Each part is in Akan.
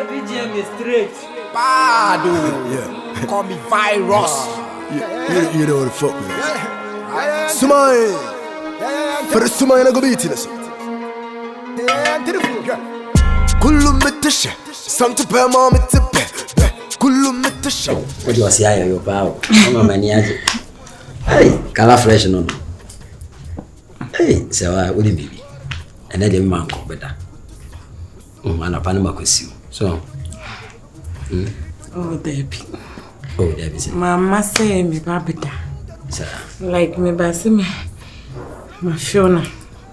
VGM is straight. Bad, yeah. Call me virus. You know what the fuck, man. Smile. For the smile, I go beat it. Kullu mitasha. Something to pay mama to pay. Kullu mitasha. What do you say? Your power. Mama maniaji. Hey, color fresh no. Hey, so what do you mean? And then the man go better. Ana panama kwesiu. So. Oh, Debbie. Oh, Debbie. Mama say me babita. Sir. Like me basi me. My Fiona.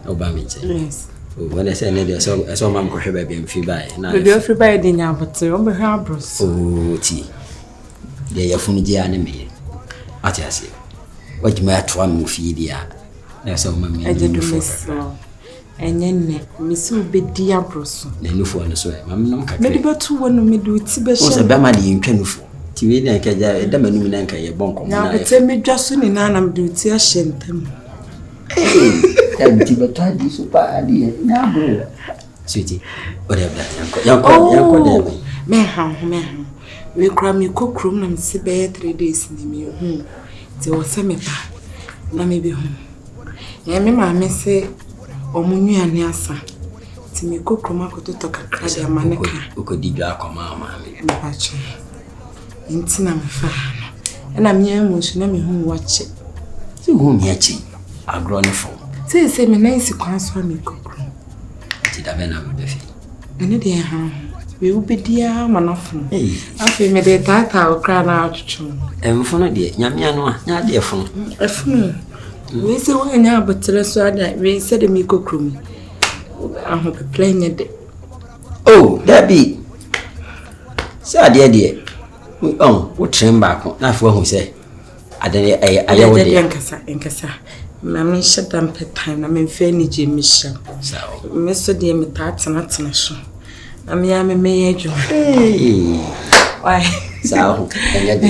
Obamiche. Yes. Oh, when I say I saw mom go here baby and free by. The free by the nya but on behalf bros. Oh, tea. They are funny anime. What I say. What you might try me feed ya. That's all mammy. I did miss. And then Miss be dear bros. The new phone so mamma. Maybe but 2 1 me do it special. Was a bamadi in Kenufo. TV and Kaja, Damanuminanka, a bonk. Now, tell me just soon in Anam duty, I shan't them. Hey, but try this super idea. Now, bro. Sweetie, whatever that young man, we cram you cook room and see bed 3 days in the meal. There was some pa. Now maybe home. Yeah, me, mamma say, or Munu and Yasa. To me cook room, I could talk a crash a man who could do your command, mammy. Intina me fa and I'm near motion me who watch it. You won't yet. I'll grow on the phone. Say me nice consequence me cook. Did I with the fee? And it dear, we will be dear man often. Hey, I feel me the tata will cry out to and for no dear, Yamiano, not dear phone. A phone. We say one now, but tell us that we said the Miko Crummy. I hope you're playing it. Oh, that be. So, dear. Oh, what train back? Not for who say. I don't Enkasa. Mammy shut down pet time. I mean, Fanny Jim Michel. So, Mr. Dear, me parts and not national. I mean, I'm a major. Hey, why? So, and yet.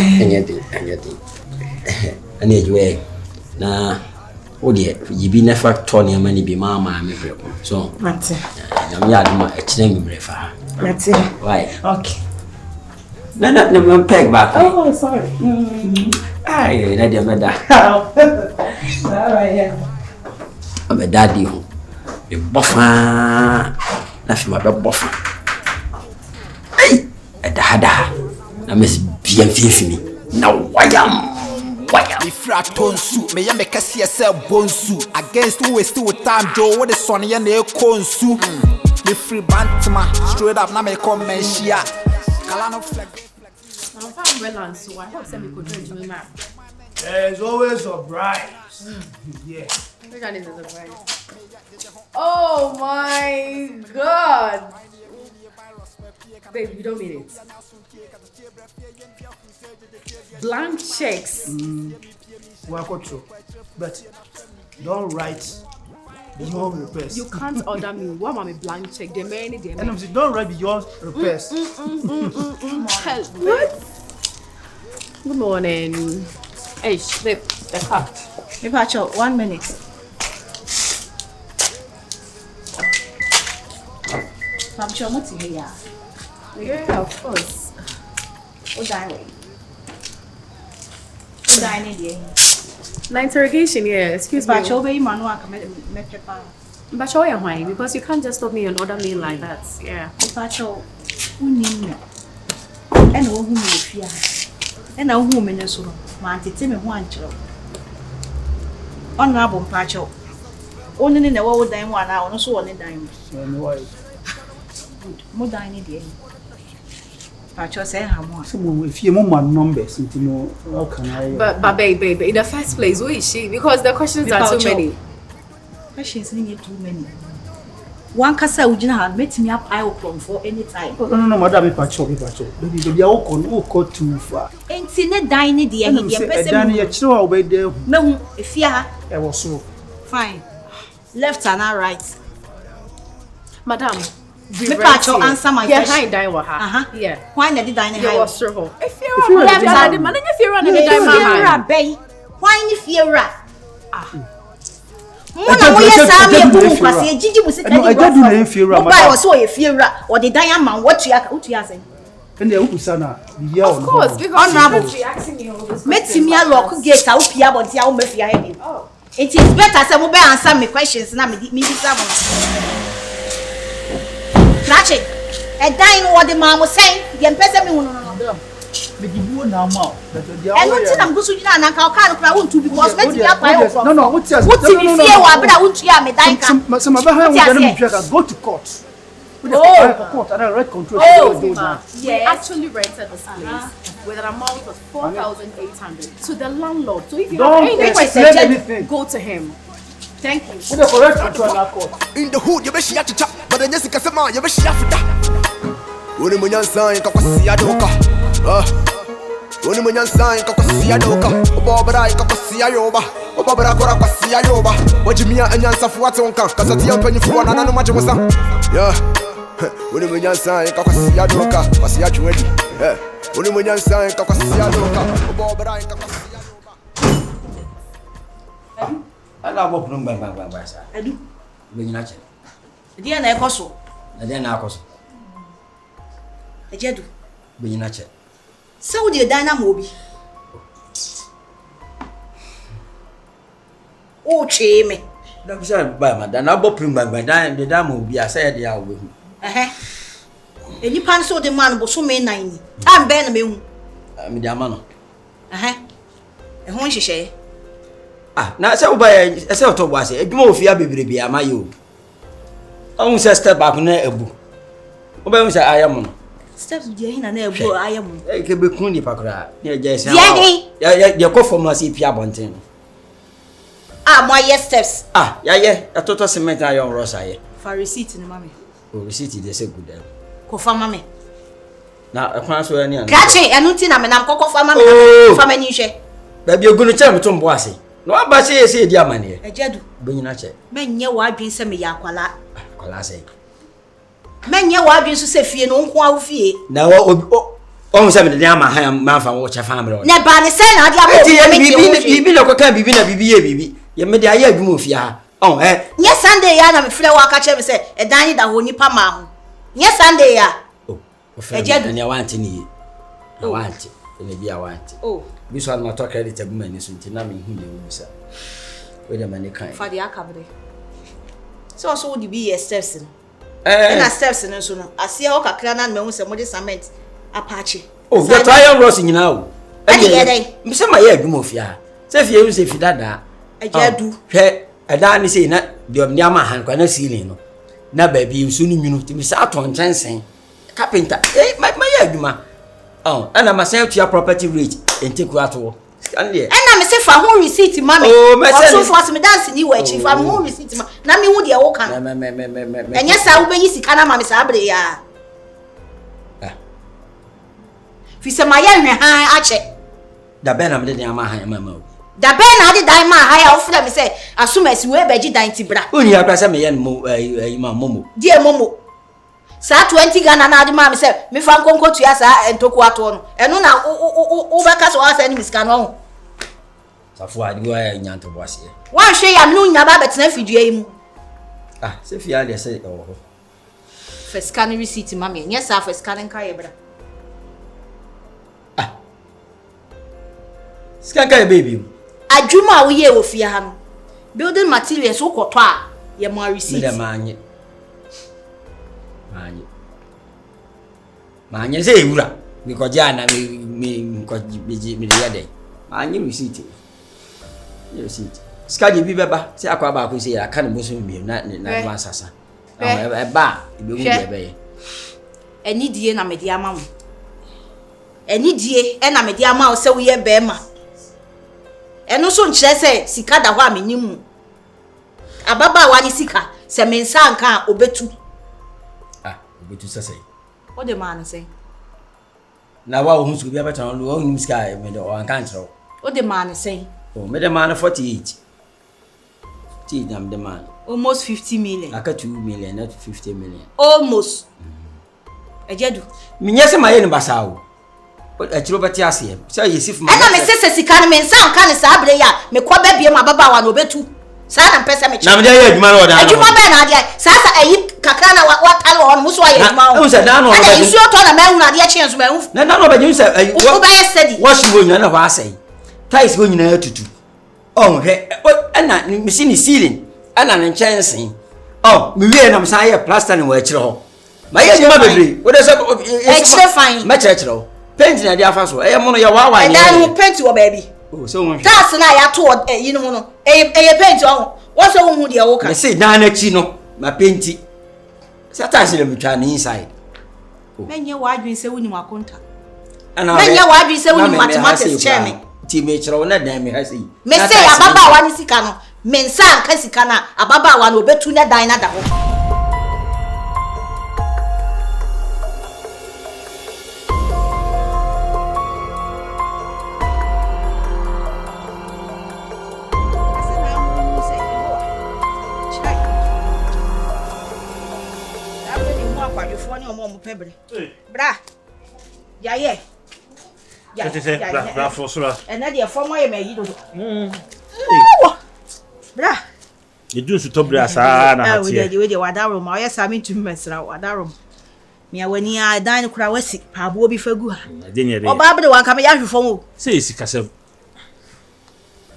And yet, way. Nah, oh dear, you be never told your money be mamma, I'm a so, Matty. I'm yarding a chin refer. Matty. Why? Okay. No, peg back. Oh, sorry. Aye, that your mother. Alright, yeah. I'm a daddy who. A buffer. Nothing but a buffer. Hey, a dada. I miss BMF. Now, why am? If you ton suit, may I make a CSL bone suit against who is still with time, Joe, what is Sonny and the corn soup? The free bantama straight up, now may come and share. Kalano flag. I'm well, so I hope somebody could drink me, ma'am. There's always a bride. Yeah. Which one is the surprise? Oh my god! Babe, you don't mean it. Blank checks. Well, true. But don't write beyond repairs. You can't order me. Why am I blank check? They're many. And I'm saying, don't write beyond repairs. What? Good morning. Hey, babe, the cup. Maybe I 1 minute. I'm sure what's here. Yeah, of course. What dining? My interrogation, yeah. Excuse me. But you'll be manual. But show you why? Because you can't just stop me and order me like that. Yeah. But you and who you fear. And a woman is so. My auntie me one child. Honorable Pacho. Only in the world dine 1 hour, no so on a dime. More dining day. Pacho say how much. If you want my numbers, you know, how can I? But baby, in the first place, who is she? Because the questions are too many. Questions need too many. One casa ujina met me up I open for any time. No, madam, Pacho. Baby, I won't go too far. Ain't in a dining day and the person. You're sure away there. No, if you are. I was so Fine. Left and right. Madam. Me Pacho answer my question. Yeah, dine with her. Yeah. Why not the dining high? If you're left and if you're running the dine, why if you're Mona mo yesa me bu kwase gigi mu sika no ajadu na yefiewura ma ba wo so yefiewura o de dan ama what you asen and the ukusa na bibia Of course, because you're asking me all this. metimi a lock gate a wo pia bonti a wo mafia he bi it is better say mo be answer me questions na me bisa mo Nachi e dan no wo de ma mo sen ye mpese me hunu no me gibuo na ma e no ti na mgusu jina na ka o ka no kra won tu because metimi apai wo no what you what ti bi fie wa bra won tu ya me dan ka some of her go to court. Court and I read control. We actually rented this place with an amount of 4,800 to the landlord. So if you have any questions, go to him. Thank you. With the correct control in our court. In the hood, you be shia chicha, but then Jessica Sama, you be shia fita. Uni munyan sign, kakwasi adoka. Uni munyan sign, kakwasi adoka. Obobra, kakwasi ayoba. Obobra kora kwasi ayoba. Wajimia enyansa fuatonka, kasati yampeni fuana nanu majimusa. Yeah. Uni munyan sign, kakwasi adoka. Kwasi ajuedi. Uni munyan sign, kakwasi adoka. Obobra, kakwasi ayoba. Ala bo prum bang sa. Adu. Benyina che. Dia na ekoso. Na dia na akoso. Ejedu. Benyina che. So the dan na mo bi. O che me. Da bisa ba ma da na bo prum bang dan de da mo bi asa ye dia wo hu. Eni pan so de man bo so me nan ni. Am be na me hu. Mi dia ma no. E ho nhihye. Na se wo ba ye se oto bo ase edwuma ofia bebrebe amaye o. Ohun se step back na ebu. Wo ba hu se ayam no. Steps dia hina na ebu ayam. Ke be kun ni pakra. Ne je se. Ya ko form ase pia bonten. Mo yes steps. Ya toto cement ayo rosa ye. For receipt ni mama. O receipt dey say good. Ko fa mama. Na ekwan so ya ni an. Kache enu ti na me nam kokko fa mama. Fa mani hwe. Ba bi ogunu che mto mbo ase. No aba se ye se di amane. Ejedu. Benyina che. Menye wa adwen se me yakwala. Kwala se. Menye wa adwen so se fie no nko awo fie. Na o se me de ama han ma fa wo che family. Ne ba ne se na ade abo. Bibi na ko kan bibi na bibi ye bibi. Ye me de aye adwuma ofia. Nye Sunday ya na me frɛ wa ka che me se edan ni da ho nipa ma ho. Nye Sunday ya. Ejedu. Na wanti ni. Na wanti. Ene bia wanti. Biso an ma to credit aguma ni so ntina me hu ye wo sa. We de mani kan. Fa de akabre. So wo di bi ye steps no. Na steps no so no. Ase o kakra na me hu se mo de cement apache. The trial ross nyina o. Ade me se ma ye adwuma ofia. Se fie hu se fidada. Ejedu. Hwe eda ni se na de omni ama han kwa na ceiling no. Na ba bi nsu ni nwunu ti me sa aton chansen. Carpenter. Ma ye adwuma. And I'm a sell to your property rate and take what to. And I'm a say for who receipt, mammy. So for me dance in you, if I'm who receipt, na me would your can. And yes, I will be easy, can I, Mammy Sabre? Fisa my young high check. The Benham did my mamma. The Ben I did die my high off, let me say, as soon as you were veggie dine bra. Only a person may momo. Dear Momo. Sa 20 Ghana na adi ma me se me fa nkonko tua sa entoku ato no eno na o beka so asa ni miska no safo adi wa ya nyanto boase wa hwe ya no nya ba betena fidua yi mu se fia de se first scan receipt ma me nya sa first scan nka ye bra scan ka ye baby adwuma wo ye wo fia ha no building materials wo koto a ye mo receipt me de Manye se ewura because jana me ko me de yade manye receipt skadi bi beba se akwa ba ko se ya kan mo so mi na asasa e ba e be hu de be eni die na me de ama mo eni die e na me de ama o se wo ye be ma eno so nkyere se sika da ho a menyimu ababa wa ni sika se mensa nka obetu obetu sase what the man say? Na wa hu su bia beta no wo nim sky me do an kan tro. What the man say? Oh, me the man 48. Ti am the man. Almost 50 million. Aka 2 million, not 50 million. Almost. Ejedu. Me nyese ma ye ne basa wo. E tro beti ase. Say yesif ma. E na me sese sika ne me nsa nka ne sa abre ya, me kwa ba bie ma baba wa no betu. Sa na pesa me na me dey adwuma no da. Adwuma be na ade. Sa ayi kakra na wa tale ho no so ayi adwuma ho. O se da no. Ada isu to na me hu na ade chien so me hu. Na no be you say wo ba steady. What she go nyina na wa say. Ties go nyina tutu. Oh he ana me see ni ceiling. Ana ne nkyɛnse. Oh me wie na me san ye plaster ne wa akire ho. Ma ye nyima bebre. Wo dey say Extra fine. Ma kyerɛ ho. Paint na dia fa so. Eye mo no ye wa wa nye. Dan ho paint wo baby. Oh so won. Tas na ya to yi no no. Eye paint wo. Wo so hu de wo ka. Me say dan na chi no ma painti. Say tas le metwa ne inside. Menye wa adwin se woni makonta. Ana menye wa adwin se woni mathematics chair me. Ti me kyerɛ wo na dan me ha sei. Me say ababa wa ni sika no. Me nsa anka sika na ababa wa no obetu na dan na da ho. Bra. Ya ye. Ya. Bra for sura. And na dey form why me yi do. Bra. You do so bra sa na hatie. We dey wadaro ma oya sa me ntumi mesra wadaro. Me awani a dan kura wasi paabo bi fagu ha. Oba bede wan ka me ya hwefom o. Say sikasem.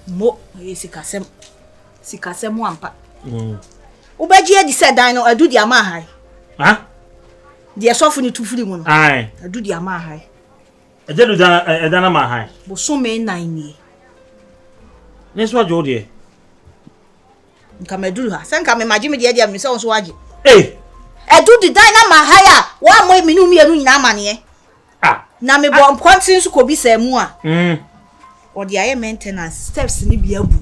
Mo sikasem. Sikasem mo ampa. Ubaji edi se dan no adu di ama hai. Ha? Dia sofu ni tufuri mu no. Ai. Adu di ama hai. Ejelu edana ma hai. Bo so me nan ni. Neso ajo de. Nka meduru ha. Sen ka me maji me dia me se won so waji. Edu di dan na ma hai a wa mo me nu mienu nyina amane. Na me bo kontin so ko bi sa mu a. O dia ye maintenance steps ni bia bu.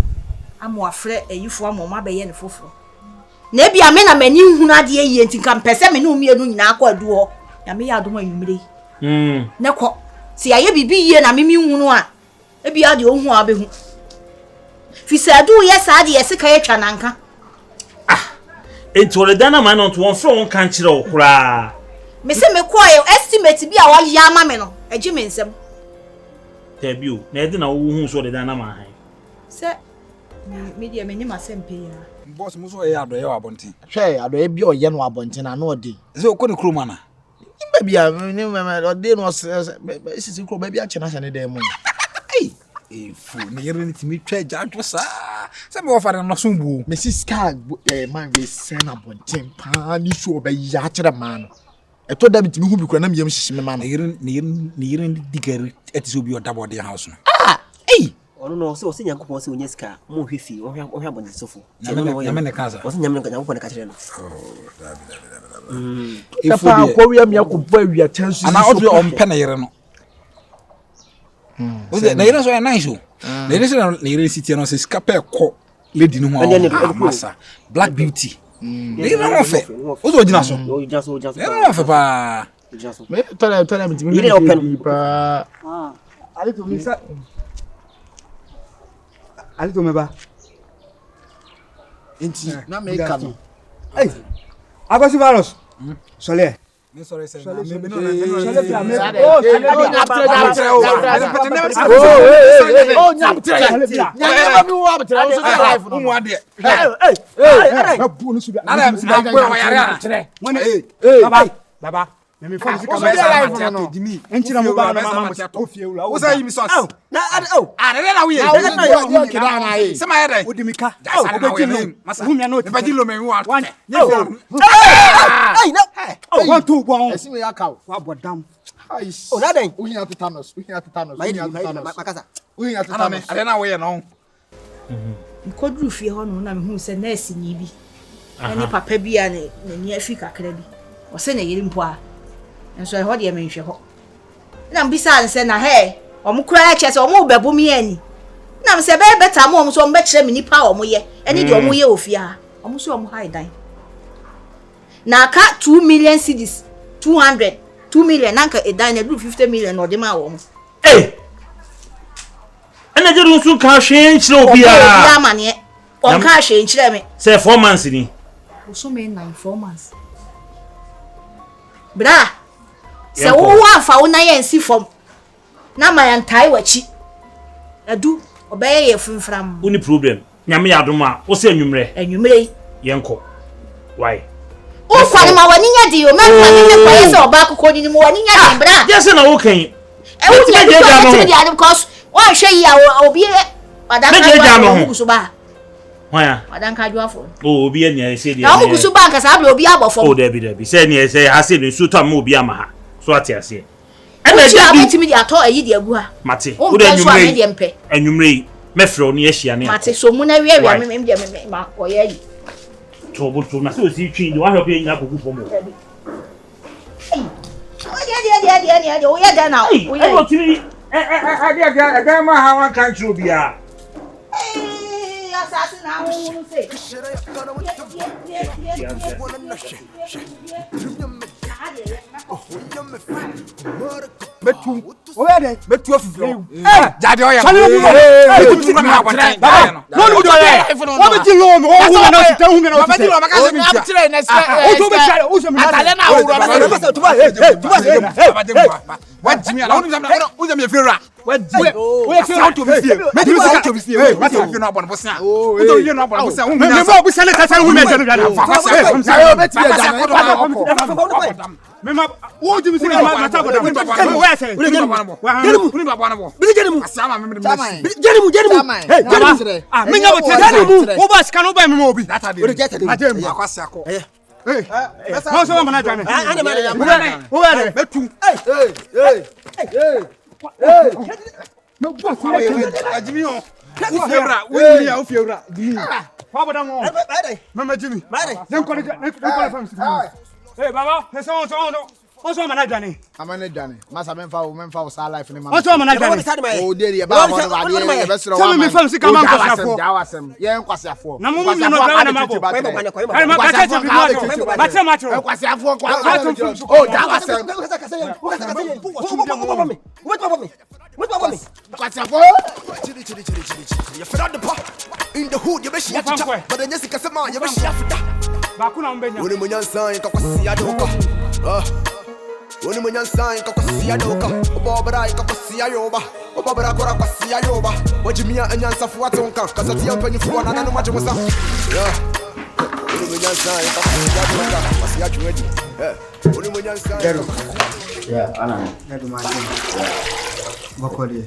Amo afre ayifo amo ma be ye ne foforo. Na bia me na mani hunu ade ye ntinka mpese me nu mienu nyina akọ adu ho. Ya me ya adoma nwumre. Ne ko si aye bibi ye na me hunu a. E bia de ohun a be hu. Fi sa adu ye sa de ye sika ye twa nanka. Enti ole dana man on to won fro won kan kire okura. Me se me ko ye estimate bi a wa ya ma me no. Eji me nsem. Tebio, na edi na wo hu so ole dana man hai. Se me dia me ni masempe ya. Boss muso e ado ye wabonten. Hwe ado e bi oye no abonten na na odi. Ze okoni kroma na. Imba bia ni odi no sisi kro ba bia chena chene dem mu. Ai fu ni yere ni timi twa jadwo sa. Se me wo fare no so bu. Mrs. Skag man we send abonten pa ni so ba ya kire ma no. Eto da bitimi hu bi kro na me yam hihye me ma no. Ni yere digari etiso bi odabo de house no. Ono no se o se Nyankopon se onya sika mo hwefi o hwa bonde sofo nyame ne kaza o se nyame ne Nyankopon ka kire no Papa ko wi am yakobwa wi chansu ana odo o mpe na yere no o se na yere so ya nice o na yere se na yere city no se sika pe ko lady no ho masa black beauty yere no fe o so jina so yere no fe pa me tara bitimi yere open pa ali to misa ali to meba enti na me ka no agosi virus sole me sorry say sole me no baba me phone sika me dimi enchira mo ba mama ofie ula wo say mi sauce na na we na kida na yi se ma yede odimika masa humia no me ba lo me wa ai na one two bon esi me yakaw wa bodam o na den uhinya tetanus makasa uhinya tetanus ade na we no Nkodru fie ho no na me hu se nurse ni bi ani papa bi a ne ni afi kakra bi o se na yiri mpo a enso e ho de me nhwe ho na mbisa nse na he omukura ya chese omu bebu mi ani na mse be beta mo so mbe kire mi nipa omu ye eni de omu ye ofie ha omu so omu high dan na ka 2 million cedis 200 2 million nanka e dan na do 50 million no de ma omu Ena je dun su ka hwe nchire obi a. Ya mane on ka hwe nchire me. Say 4 months ni. So me 4 months. Bra. Se wo afa wo na ye nsi fom. Na ma yan tai wachi. Adu obeye ye funfram. Uni problem. Nyame adoma, wo se anwumre. Anwumre. Yenko. Why? O kwani ma wani nya di o me kwani me kwaye se oba akoko ni mo wani nya di bra. Yes na wo kan. E wo ti je jam because one hwe yi a obi wadan ka wo kusu ba. Why? Wadan ka juafo. Oh, obi eni e se di. Na wo kusu ba nka sa bla obi abofo. Oh, Debbie. Say ni e say ha se ni su to ma obi ama ha. So ati ase. E na abetimi di ato ayi di agu ha. Mate. Wo de anwumre. Anwumre. Me fro ni ehia ne. Mate so mu na wi me de ma oye yi. Trouble na so si twi ndi wa hwe yin akogu fo mo. Adi, oya da now. Oya. Adi, ma ha wan kan tru bia. Assassin na won say. Betu. Oya de. Betu afuflo. Jade oya. Betu na abontan. No no do ya. Wo be ti lo mo wo na ti hu me na o ti. Baba maka se am tire na se. O to be tire, o so me. Atale na wo ro na. Tuba What Jimmy ala unu me fira. What Jimmy? We fira to be fira. Me do say to be fira. What you fira no abon bosia. O to you no abon bosia. Me mo bosia na ta say hu me janu janu. Me ma wo Jimmy say ma ta boda. We say. We janu. Asama me Janu. Hey, janu. Ah, me nya bo janu. Wo ba ska no ba me mo obi. We reject them. Akwase akọ. Hey. How so man janu? Ana me. Wo ba de. Betu. Hey. No boss. Jimmy on. Wo fiewra. Jimmy. Fa boda mo. Mama Jimmy. Dem ko fam. Hey baba, so man janu. Amane janu. Masa menfa wo sa life ni ma. So man janu. O de ye ba mo no ba de ye be sro wa. Me fam sika man kwasiafo. Jawasem. Ye kwasiafo. Na mo mi no bra na mabo. Ai ma ka che bi ma. Ba che ma che. Kwasiafo kwa. Oh, jawasem. Kwasiafo. You fed the pot. In the hood you be shia chicha. But then Jessica say man you be shia fita. Ba kuna mbenya. Woni munyan san ka kwasi adoka. Woni munyan san ka kwasi adoka. Obobra ka kwasi ayoba. Obobra kora kwasi ayoba. Wajimia anyansa fu atonka. Kasati ampanyi fu na nanu majemusa. Woni munyan san ka kwasi adoka. Kwasi ajuedi. Woni munyan san. Yeah, ana. Jadu ma. Bakoli.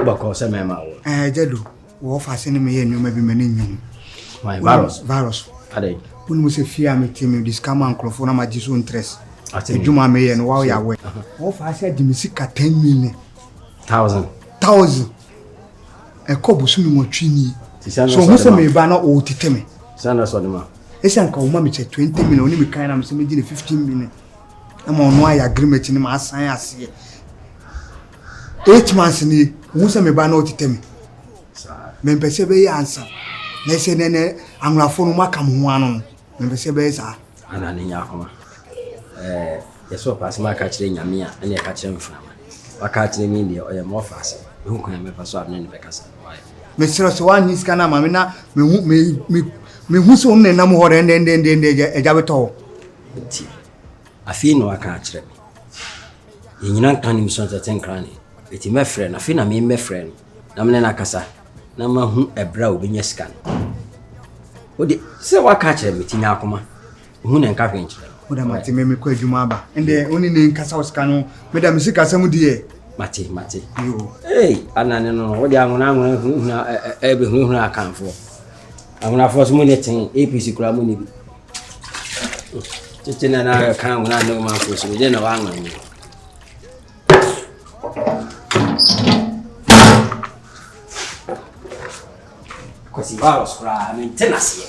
Bako se mema wo. Jadu. Wo fa se ni me ye nyoma bi me ni nyum. My virus. Ade. When we say fear me team this come and crofo na ma jisu interest. Ejuma me ye no wa ya we. Wo fa se di me sika 10 million. 1000. E ko busu mi mo twini. So who say me ba na o titeme. Sana so de ma. Esa nka o ma me che 20 million oni me kan na me se me di 15 million. Na ma ono ya agreement ni ma asan ase. 8 months ni who say me ba na o titeme. Me pese be ya answer. Na se nene angrafo no maka mo anu. Me pese be sa. Ana ne nya akoma. Yeso pass ma ka kire nyame a na ka kire mframa. Waka kire mi de oye mo fase. Me hu kan me paso abne ne be kasa. Me sero so wan ni sika na ma me na me hu so ne na mo hore ndende eja beto. Ti. Afi no waka kire. Yenyina kan ni so tete nkran ni. Eti me frɛ na afi na me frɛ no. Na me na kasa. Na ma hu ebra obenya sika no. Odi se waka kire me tinya akoma. Hu ne nka hwen kire. Oda mate me ko adwuma aba. Ende oni ne nkasa osika no. Me da me sika sam die. Mate. Yo. Hey, anane no. Odi anwona hu na ebe hu akanfo. Anwona fo so mo ne ten APC kura mo ne bi. Tete na kan anwona no man fo so je na wa anwona. Kosi virus kura maintenance ye.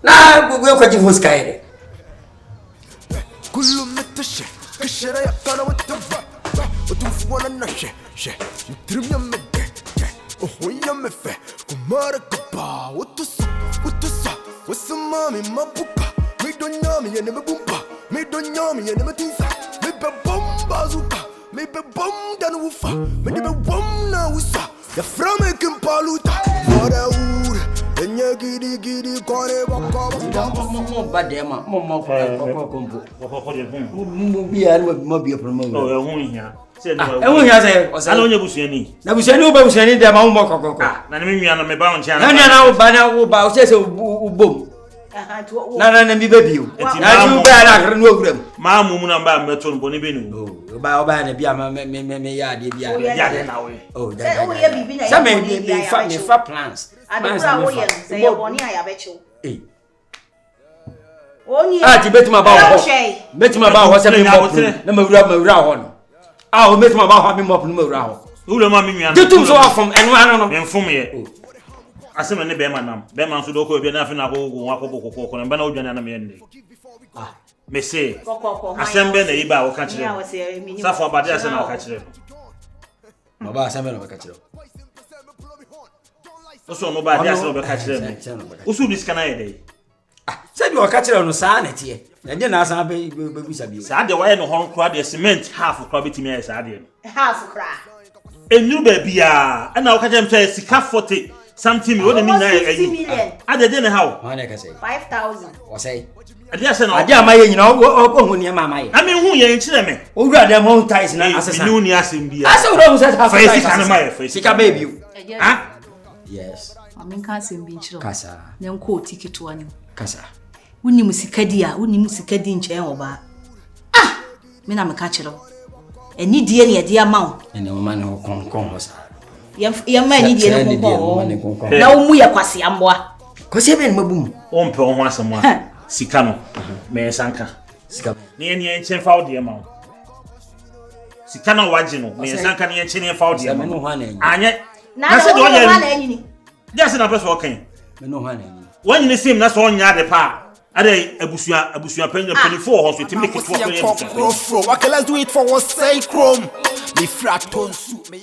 Na gugu ko ji fuska ere. Kullu metashi kashara ya kana watafa. Utufu wana nashe trimya mege. Ohoya mefe kumara kapa. Utusa wasamami mabuka. Me don't nyami ya neme bumpa. Me don't nyami ya neme tinsa. Me be bomba zuka. Me be bom dan wufa. Me be bom na wusa. Ya frame kimpaluta. Fora ur. Enya gidi kore baka. Mo badema mo kombo. Mo bia no mo bia promo. Oh, hu hia. won't say, I don't know Busiani. Now, Busiani, Busiani, the amount more cocoa. Na me na me bound channel. Na bana wo ba o se boom. Na mi baby. Na you ba na no gram. Ma mumu na ba meto no boni benu. O ba na bia me ya de bia. Ya na we. Oh, that. Oh, yeah bibi na. Some me fa plans. Adura wo ye say ye boni aya be chiw. Eh. Oni. Ti betima ba ho. Betima ba ho se me mop. Na mawura ho no. O betima ba ho me mop no mawura ho. Wule ma me nua. Tutum so afom enwa no. Me mfom ye. Asem ne be ma nam. Be ma so do ko bi na afi na ko ko na ba na odwane na me yende. Me say. Asem be na iba wo ka kire. Safo abade asem na wo ka kire. Ma ba asem na wo ka kire. Oso no ba dia asem wo ka kire. Oso ni skana ye dey. Say you ka kire no sa na tie. Na je na asan be busa bi. Sa de waye no hon kra de cement half kra betimi ya sa de. Half kra. Enyu ba bia. Na wo ka kire say sika 40 something me wouldn't mean I didn't how. 5,000. Or say, I dare say, I dare my you know, go near my mind. I mean, who you ain't me? Oh, God, them home ties and as a new Yasim be. I saw those that have my face. Sick a baby. Yes. I mean, can't see me. Casa. Then quote ticket to one. Casa. When you musikadia, when you musikadi in chair over. Ah! Me na me catch it all. And need dear amount. And the woman who come. Your man need no conco. Now we are quasi amboa. Cause ben mabum. Ompe on once a month. Sikano. Me sanka. Sika. Near ancient foul the amount. Sikano wagino. Me sanka near ancient foul the amount. Anya. Now said one. Just a person walking. No one. When you see that's one yard apart. Ade abusia penyo 24 hospital to make it work. What can I do it for one sake chrome? Me frat tone suit me